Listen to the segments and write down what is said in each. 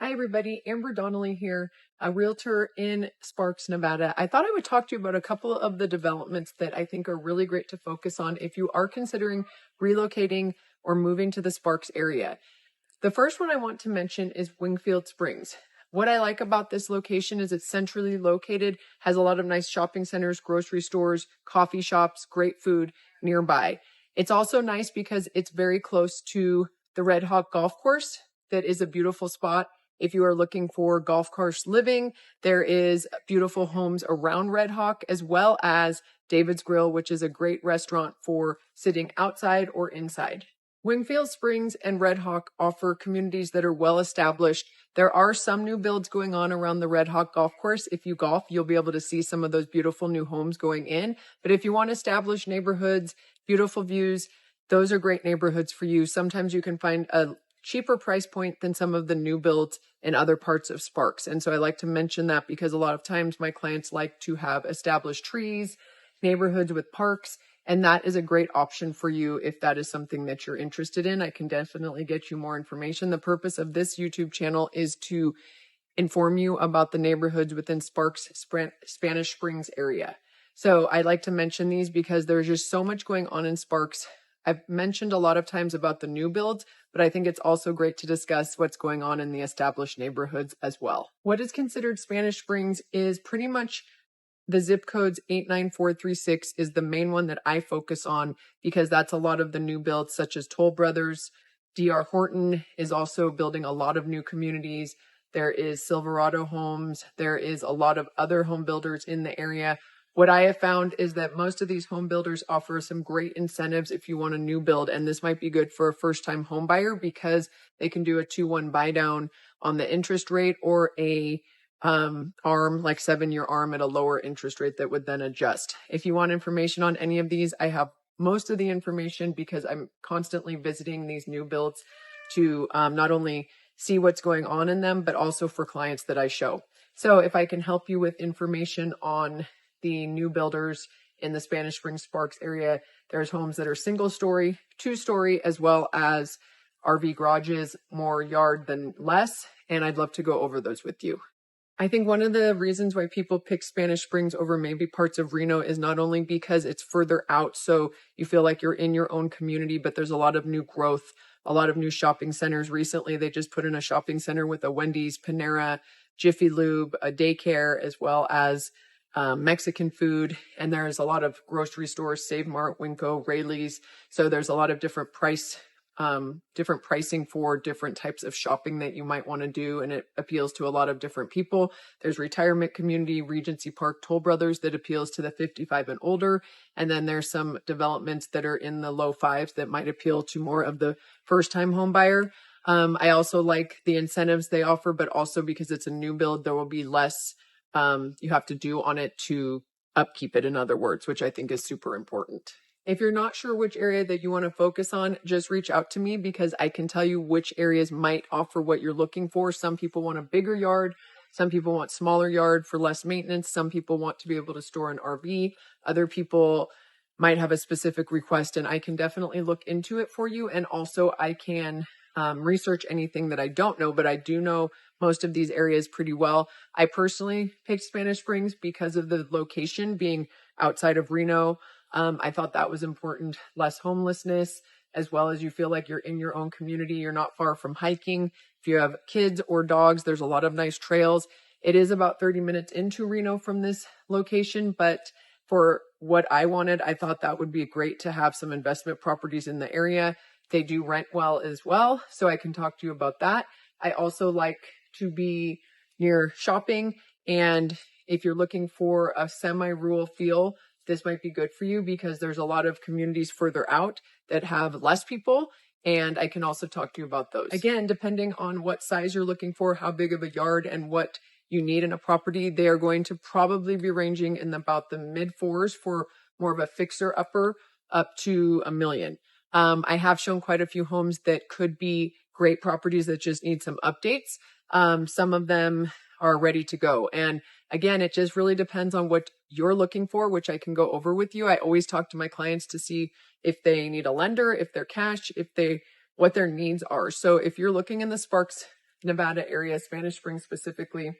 Hi everybody, Amber Donnelly here, a realtor in Sparks, Nevada. I thought I would talk to you about a couple of the developments that I think are really great to focus on if you are considering relocating or moving to the Sparks area. The first one I want to mention is Wingfield Springs. What I like about this location is it's centrally located, has a lot of nice shopping centers, grocery stores, coffee shops, great food nearby. It's also nice because it's very close to the Red Hawk Golf Course. That is a beautiful spot. If you are looking for golf course living, there is beautiful homes around Red Hawk, as well as David's Grill, which is a great restaurant for sitting outside or inside. Wingfield Springs and Red Hawk offer communities that are well established. There are some new builds going on around the Red Hawk Golf Course. If you golf, you'll be able to see some of those beautiful new homes going in. But if you want established neighborhoods, beautiful views, those are great neighborhoods for you. Sometimes you can find a cheaper price point than some of the new builds in other parts of Sparks. And so I like to mention that because a lot of times my clients like to have established trees, neighborhoods with parks, and that is a great option for you if that is something that you're interested in. I can definitely get you more information. The purpose of this YouTube channel is to inform you about the neighborhoods within Sparks Spanish Springs area. So I like to mention these because there's just so much going on in Sparks. I've mentioned a lot of times about the new builds, but I think it's also great to discuss what's going on in the established neighborhoods as well. What is considered Spanish Springs is pretty much the zip codes 89436 is the main one that I focus on because that's a lot of the new builds such as Toll Brothers. DR Horton is also building a lot of new communities. There is Silverado Homes. There is a lot of other home builders in the area. What I have found is that most of these home builders offer some great incentives if you want a new build, and this might be good for a first-time home buyer because they can do a 2-1 buy down on the interest rate or a ARM, like 7-year ARM at a lower interest rate that would then adjust. If you want information on any of these, I have most of the information because I'm constantly visiting these new builds to not only see what's going on in them, but also for clients that I show. So if I can help you with information on the new builders in the Spanish Springs Sparks area, there's homes that are single story, 2-story, as well as RV garages, more yard than less. And I'd love to go over those with you. I think one of the reasons why people pick Spanish Springs over maybe parts of Reno is not only because it's further out, so you feel like you're in your own community, but there's a lot of new growth, a lot of new shopping centers. Recently, they just put in a shopping center with a Wendy's, Panera, Jiffy Lube, a daycare, as well as Mexican food, and there's a lot of grocery stores, Save Mart, Winco, Rayleigh's. So there's a lot of different pricing for different types of shopping that you might want to do, and it appeals to a lot of different people. There's retirement community, Regency Park, Toll Brothers that appeals to the 55 and older, and then there's some developments that are in the low fives that might appeal to more of the first-time home buyer. I also like the incentives they offer, but also because it's a new build, there will be less you have to do on it to upkeep it, in other words, which I think is super important. If you're not sure which area that you want to focus on, just reach out to me because I can tell you which areas might offer what you're looking for. Some people want a bigger yard. Some people want smaller yard for less maintenance. Some people want to be able to store an RV. Other people might have a specific request, and I can definitely look into it for you. And also I can research anything that I don't know, but I do know most of these areas pretty well. I personally picked Spanish Springs because of the location being outside of Reno. I thought that was important. Less homelessness, as well as you feel like you're in your own community. You're not far from hiking. If you have kids or dogs, there's a lot of nice trails. It is about 30 minutes into Reno from this location, but for what I wanted, I thought that would be great to have some investment properties in the area. They do rent well as well, so I can talk to you about that. I also like to be near shopping, and if you're looking for a semi-rural feel, this might be good for you because there's a lot of communities further out that have less people, and I can also talk to you about those. Again, depending on what size you're looking for, how big of a yard, and what you need in a property, they are going to probably be ranging in about the mid-4s for more of a fixer-upper up to $1 million. I have shown quite a few homes that could be great properties that just need some updates. Some of them are ready to go. And again, it just really depends on what you're looking for, which I can go over with you. I always talk to my clients to see if they need a lender, if they're cash, what their needs are. So if you're looking in the Sparks Nevada area, Spanish Springs specifically,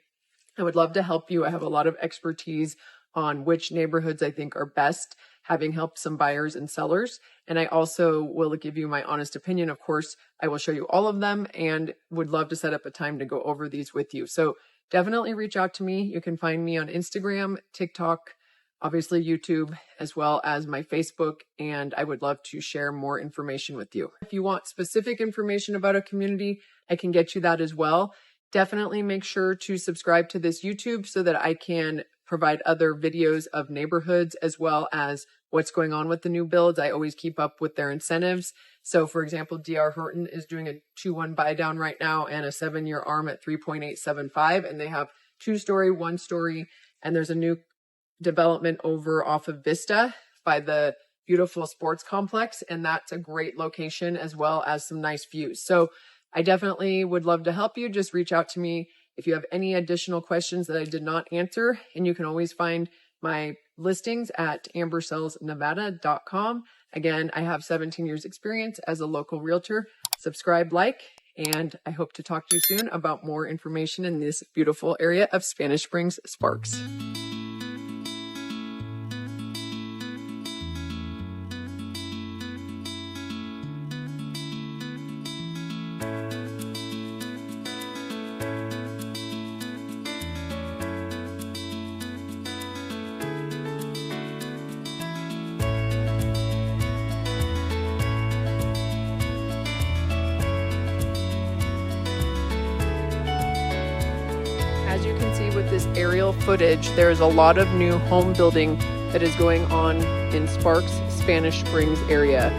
I would love to help you. I have a lot of expertise on which neighborhoods I think are best, having helped some buyers and sellers. And I also will give you my honest opinion. Of course, I will show you all of them and would love to set up a time to go over these with you. So definitely reach out to me. You can find me on Instagram, TikTok, obviously YouTube, as well as my Facebook, and I would love to share more information with you. If you want specific information about a community, I can get you that as well. Definitely make sure to subscribe to this YouTube so that I can provide other videos of neighborhoods as well as what's going on with the new builds. I always keep up with their incentives. So for example, DR Horton is doing a 2-1 buy down right now and a 7-year ARM at 3.875. And they have 2-story, 1-story, and there's a new development over off of Vista by the beautiful sports complex. And that's a great location as well as some nice views. So I definitely would love to help you. Just reach out to me if you have any additional questions that I did not answer. And you can always find my listings at ambersellsnevada.com. Again, I have 17 years experience as a local realtor. Subscribe, like, and I hope to talk to you soon about more information in this beautiful area of Spanish Springs, Sparks. As you can see with this aerial footage, there's a lot of new home building that is going on in Sparks, Spanish Springs area.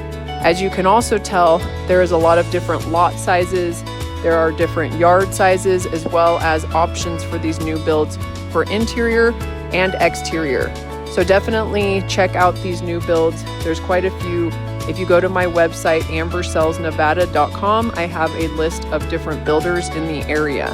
As you can also tell, there is a lot of different lot sizes. There are different yard sizes as well as options for these new builds for interior and exterior. So definitely check out these new builds. There's quite a few. If you go to my website, ambersellsnevada.com, I have a list of different builders in the area.